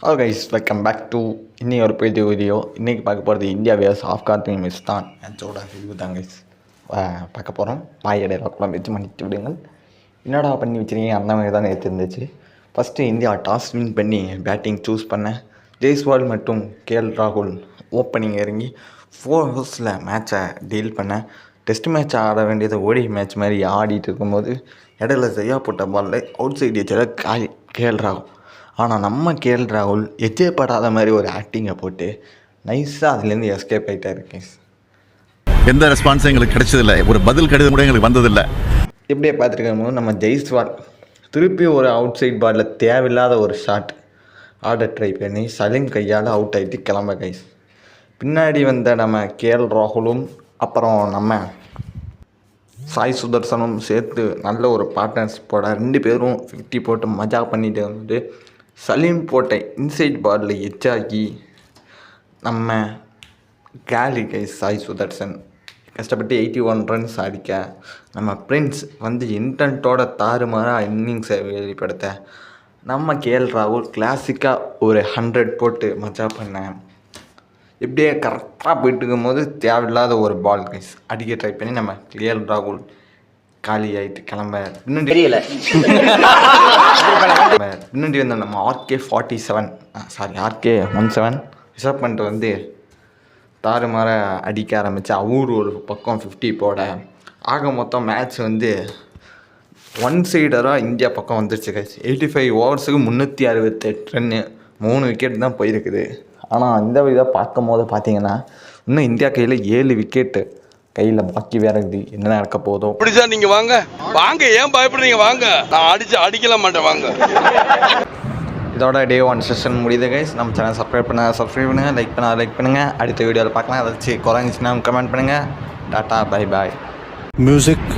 Hello guys, welcome back to இன்னைக்கு ஒரு page video. இன்றைக்கி பார்க்க போகிறது இந்தியா வேர்ஸ் ஆப்கானிஸ்தான் மேட்சோட ரிவ்யூ தான் கைஸ் பார்க்க போகிறோம். பாய் இடையில கூட வச்சு மன்னித்து விடுங்கள். என்னடா பண்ணி வச்சுருக்கீங்க அந்த மாதிரி தான் நேற்று இருந்துச்சு. ஃபஸ்ட்டு இந்தியா டாஸ் வின் பண்ணி பேட்டிங் சூஸ் பண்ண ஜெய்ஸ்வால் மற்றும் கேஎல் ராகுல் ஓப்பனிங் இறங்கி 4 ஹவர்ஸில் மேட்சை டீல் பண்ண. டெஸ்ட் மேட்ச் ஆட வேண்டியது ஓடி மேட்ச் மாதிரி ஆடிட்டு இருக்கும்போது இடையில ஜெயா போட்ட பாலில் அவுட் சைடு எஜ்ஜில் கேஎல் ராகுல். ஆனால் நம்ம கேஎல் ராகுல் எச்சேப்படாத மாதிரி ஒரு ஆக்டிங்கை போட்டு நைஸாக அதுலேருந்து எஸ்கேப் ஆகிட்டா இருக்கேன். எந்த ரெஸ்பான்ஸும் எங்களுக்கு கிடைச்சதில்லை, ஒரு பதில் கடிதம் கூட எங்களுக்கு வந்ததில்லை. இப்படியே பார்த்துருக்கும் போது நம்ம ஜெய்ஸ்வால் திருப்பி ஒரு அவுட் சைட் பாலில் தேவையில்லாத ஒரு ஷாட் ஆட ட்ரை பண்ணி சலீம் கையால் அவுட் ஆகிட்டு கிளம்ப கைஸ். பின்னாடி வந்த நம்ம கேஎல் ராகுலும் அப்புறம் நம்ம சாய் சுதர்சனும் சேர்த்து நல்ல ஒரு பார்ட்னர்ஷிப்போட 2 பேரும் 50 போட்டு மஜா பண்ணிட்டு வந்து சலீம் போட்ட இன்சைட் பாலில் எச்சாக்கி நம்ம கேலி கைஸ் சாய் சுதர்சன் கஷ்டப்பட்டு 81 ரன்ஸ் அடிக்க நம்ம பிரின்ஸ் வந்து இன்டென்ட்டோட தாறுமாறாக இன்னிங்ஸை வெளிப்படுத்த நம்ம கேஎல் ராகுல் கிளாசிக்காக ஒரு 100 போட்டு மஜா பண்ண. இப்படியே கரெக்டாக போயிட்டு இருக்கும்போது தேவையில்லாத ஒரு பால் கைஸ் அடிக்க ட்ரை பண்ணி நம்ம கேஎல் ராகுல் காலி ஆகிட்டு கிளம்ப. பின்னாடி வந்த நம்ம ஆர்கே 17 ரிசர்வ் பண்ணிட்டு வந்து தாறுமாற அடிக்க ஆரம்பித்து அவரு ஒரு பக்கம் 50 போட ஆக மொத்தம் மேட்ச் வந்து 1 சைடராக இந்தியா பக்கம் வந்துருச்சு கைஸ். 85 ஓவர்ஸுக்கு 368 ரன்னு 3 விக்கெட் தான் போயிருக்குது. ஆனால் இந்த இதை பார்க்கும் போது பார்த்தீங்கன்னா இன்னும் இந்தியா கையில் 7 விக்கெட்டு கையில் பாக்கி வேற இருக்குது. என்ன நடக்க போதும். அப்படிச்சா நீங்கள் வாங்க ஏன் பயப்படுறீங்க, வாங்க, நான் அடிக்கல மாட்டேன், வாங்க. இதோட Day 1 செஷன் முடியுது கைஸ். நம்ம சேனல் சப்ஸ்கிரைப் பண்ணுங்கள், லைக் பண்ணுங்கள். அடுத்த வீடியோவில் பார்க்கலாம். ஏதாச்சும் குறைஞ்சிச்சுன்னா கமெண்ட் பண்ணுங்கள். Tata, bye bye. மியூசிக்